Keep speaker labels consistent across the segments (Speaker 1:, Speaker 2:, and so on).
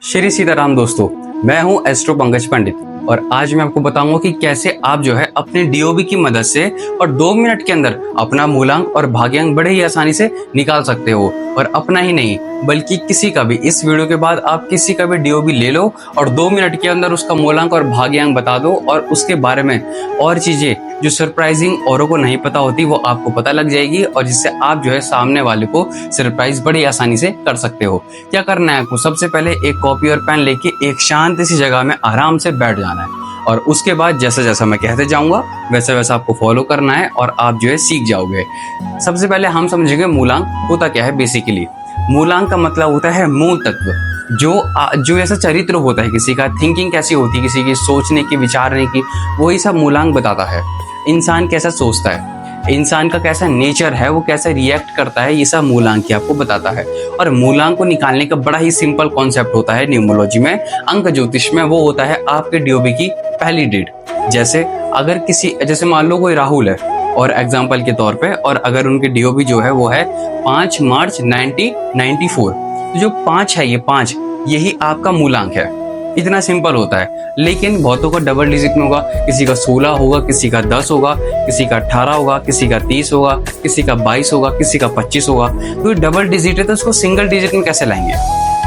Speaker 1: श्री सीताराम दोस्तों, मैं हूं एस्ट्रो पंकज पंडित और आज मैं आपको बताऊंगा कि कैसे आप जो है अपने डीओबी की मदद से और 2 मिनट के अंदर अपना मूलांक और भाग्यांक बड़े ही आसानी से निकाल सकते हो। और अपना ही नहीं बल्कि किसी का भी, इस वीडियो के बाद आप किसी का भी डीओबी ले लो और 2 मिनट के अंदर उसका मूलांक और भाग्यांक बता दो और उसके बारे में और चीजें जो सरप्राइजिंग औरों को नहीं पता होती वो आपको पता लग जाएगी और जिससे आप जो है सामने वाले को सरप्राइज बड़ी आसानी से कर सकते हो। क्या करना है आपको, सबसे पहले एक कॉपी और पेन लेके एक शांत सी जगह में आराम से बैठ जाना है और उसके बाद जैसा जैसा मैं कहते जाऊंगा वैसा वैसा आपको फॉलो करना है और आप जो है सीख जाओगे। सबसे पहले हम समझेंगे मूलांक होता क्या है। बेसिकली मूलांक का मतलब होता है मूल तत्व, जो ऐसा चरित्र होता है किसी का, थिंकिंग कैसी होती है किसी की, सोचने की, विचारने की, वही सब मूलांक बताता है। इंसान कैसा सोचता है, इंसान का कैसा नेचर है, वो कैसे रिएक्ट करता है, ये सब मूलांक ही आपको बताता है। और मूलांक को निकालने का बड़ा ही सिंपल कॉन्सेप्ट होता है न्यूमरोलॉजी में, अंक ज्योतिष में। वो होता है आपके डीओबी की पहली डेट। जैसे मान लो कोई राहुल है और एग्जाम्पल के तौर पे, और अगर उनके डीओबी जो है वो है 5 मार्च 1994, तो जो 5 है, ये 5 यही आपका मूलांक है। इतना सिंपल होता है। लेकिन बहुतों का डबल डिजिट में होगा, किसी का 16 होगा, किसी का 10 होगा, किसी का 18 होगा, किसी का 30 होगा, किसी का 22 होगा, किसी का 25 होगा। तो डबल डिजिट है तो उसको सिंगल डिजिट में कैसे लाएंगे?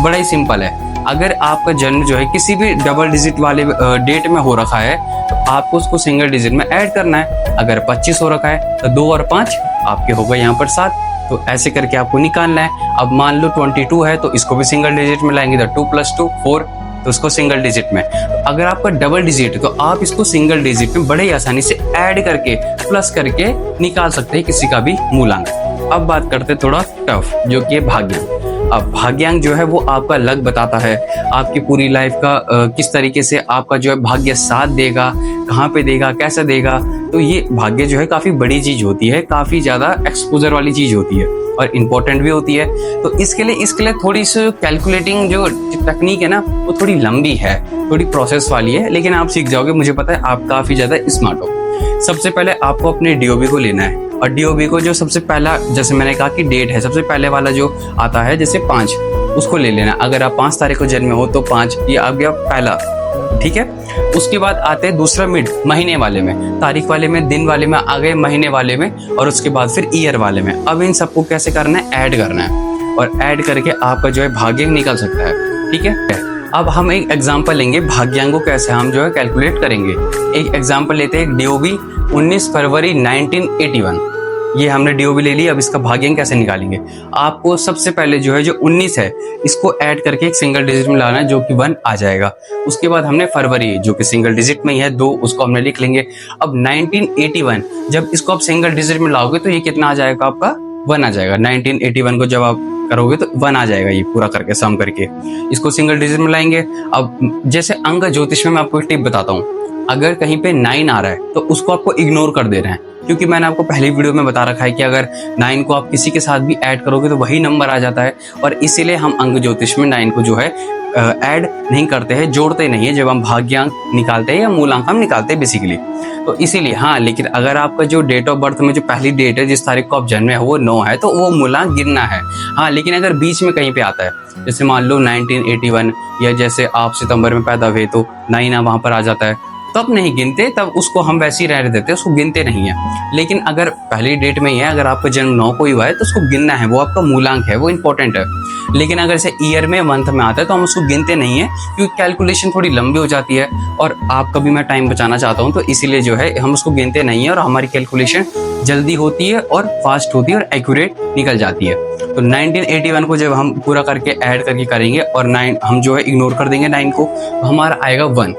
Speaker 1: बड़ा ही सिंपल है। अगर आपका जन्म जो है किसी भी डबल डिजिट वाले डेट में हो रखा है तो आपको उसको सिंगल डिजिट में ऐड करना है। अगर 25 हो रखा है तो 2 और 5 आपके होगा यहाँ पर 7। तो ऐसे करके आपको निकालना है। अब मान लो 22 है तो इसको भी सिंगल डिजिट में लाएंगे, तो 2 + 2 4, तो उसको सिंगल डिजिट में। अगर आपका डबल डिजिट है तो आप इसको सिंगल डिजिट में बड़े ही आसानी से ऐड करके प्लस करके निकाल सकते हैं किसी का भी मूलांक। अब बात करते हैं थोड़ा टफ, जो कि है भाग्यांक। अब भाग्यांक जो है वो आपका लक बताता है, आपकी पूरी लाइफ का किस तरीके से आपका जो है भाग्य साथ देगा, कहाँ पे देगा, कैसे देगा। तो ये भाग्य जो है काफी बड़ी चीज होती है, काफी ज्यादा एक्सपोजर वाली चीज होती है और इम्पोर्टेंट भी होती है। तो इसके लिए थोड़ी सी कैलकुलेटिंग जो टेक्निक है ना वो थोड़ी लंबी है, थोड़ी प्रोसेस वाली है, लेकिन आप सीख जाओगे। मुझे पता है आप काफी ज्यादा स्मार्ट हो। सबसे पहले आपको अपने डीओबी को लेना है और डीओबी को जो सबसे पहला, जैसे मैंने कहा कि डेट है, सबसे पहले वाला जो आता है जैसे 5, उसको ले लेना। अगर आप 5 तारीख को जन्मे हो तो 5 ये आ गया पहला, ठीक है। उसके बाद आते हैं दूसरा मिड, महीने वाले में, तारीख वाले में, दिन वाले में आ गए, महीने वाले में, और उसके बाद फिर ईयर वाले में। अब इन सबको कैसे करना है, ऐड करना है और ऐड करके आपका जो है भाग्यांक निकल सकता है, ठीक है। अब हम एक एग्जांपल लेंगे भाग्यांक को कैसे हम जो है कैलकुलेट करेंगे। एक एग्जांपल लेते हैं, डीओबी 19 फरवरी 1981, ये हमने डीओबी ले ली। अब इसका भाग्यांक कैसे निकालेंगे? आपको सबसे पहले जो है जो 19 है इसको ऐड करके एक सिंगल डिजिट में लाना है, जो कि 1 आ जाएगा। उसके बाद हमने फरवरी जो कि सिंगल डिजिट में ही है 2, उसको हमने लिख लेंगे। अब 1981 जब इसको आप सिंगल डिजिट में लाओगे तो ये कितना आ जाएगा, आपका 1 आ जाएगा। 1981 को जब आप करोगे तो 1 आ जाएगा, ये पूरा करके सम करके इसको सिंगल डिजिट में लाएंगे। अब जैसे अंक ज्योतिष में मैं आपको एक टिप बताता हूँ, अगर कहीं पे 9 आ रहा है तो उसको आपको इग्नोर कर देना है, क्योंकि मैंने आपको पहली वीडियो में बता रखा है कि अगर 9 को आप किसी के साथ भी ऐड करोगे तो वही नंबर आ जाता है। और इसीलिए हम अंक ज्योतिष में 9 को जो है ऐड नहीं करते हैं, जोड़ते नहीं है जब हम भाग्यांक निकालते हैं या मूलांक हम निकालते हैं बेसिकली। तो इसीलिए हाँ, लेकिन अगर आपका जो डेट ऑफ बर्थ में जो पहली डेट है, जिस तारीख को आप जन्मे हो वो 9 है, तो वो मूलांक गिनना है। हाँ, लेकिन अगर बीच में कहीं पे आता है, जैसे मान लो 1981 या जैसे आप सितंबर में पैदा हुए तो 9 वहां पर आ जाता है, तब नहीं गिनते, तब उसको हम वैसे ही रहने देते हैं, उसको गिनते नहीं है। लेकिन अगर पहली डेट में ही है, अगर आपका जन्म 9 को ही हुआ है तो उसको गिनना है, वो आपका मूलांक है, वो इंपॉर्टेंट है। लेकिन अगर इसे ईयर में, मंथ में आता है तो हम उसको गिनते नहीं है, क्योंकि कैलकुलेशन थोड़ी लंबी हो जाती है और आपका भी मैं टाइम बचाना चाहता हूँ, तो इसीलिए जो है हम उसको गिनते नहीं है और हमारी कैलकुलेशन जल्दी होती है और फास्ट होती है और एक्यूरेट निकल जाती है। तो 1981 को जब हम पूरा करके ऐड करके करेंगे और 9 हम जो है इग्नोर कर देंगे 9 को, तो हमारा आएगा 1।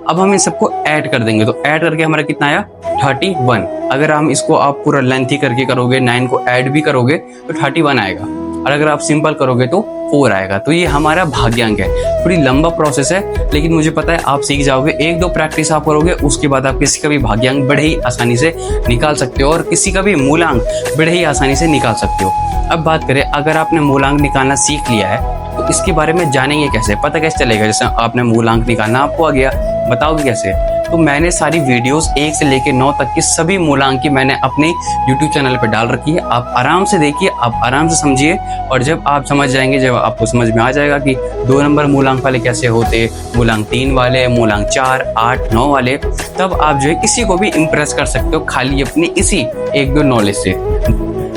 Speaker 1: अब हम इन सबको ऐड कर देंगे तो ऐड करके हमारा कितना आया, 31। अगर हम इसको आप पूरा लेंथी करके करोगे, 9 को ऐड भी करोगे तो 31 आएगा, और अगर आप सिंपल करोगे तो 4 आएगा। तो ये हमारा भाग्यांक है। थोड़ी लंबा प्रोसेस है, लेकिन मुझे पता है आप सीख जाओगे। 1-2 प्रैक्टिस आप करोगे, उसके बाद आप किसी का भी भाग्यांक बड़े ही आसानी से निकाल सकते हो और किसी का भी मूलांक बड़े ही आसानी से निकाल सकते हो। अब बात करें, अगर आपने मूलांक निकालना सीख लिया है तो इसके बारे में जानेंगे कैसे, पता कैसे चलेगा? जैसे आपने मूलांक निकालना आपको आ गया, बताओगे कैसे? तो मैंने सारी वीडियोस 1 से लेकर 9 तक की सभी मूलांक की मैंने अपने YouTube चैनल पे डाल रखी है। आप आराम से देखिए, आप आराम से समझिए, और जब आप समझ जाएंगे, जब आपको समझ में आ जाएगा कि 2 नंबर मूलांक वाले कैसे होते, मूलांक 3 वाले, मूलांक 4, 8, 9 वाले, तब आप जो है किसी को भी इम्प्रेस कर सकते हो खाली अपनी इसी 1-2 नॉलेज से।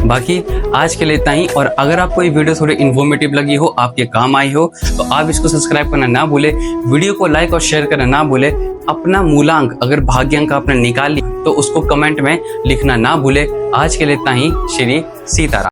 Speaker 1: बाकी आज के लिए इतना ही, और अगर आपको ये वीडियो थोड़ी इन्फॉर्मेटिव लगी हो, आपके काम आई हो, तो आप इसको सब्सक्राइब करना ना भूले, वीडियो को लाइक और शेयर करना ना भूले। अपना मूलांक अगर भाग्यांक आपने निकाल ली तो उसको कमेंट में लिखना ना भूले। आज के लिए इतना ही। श्री सीताराम।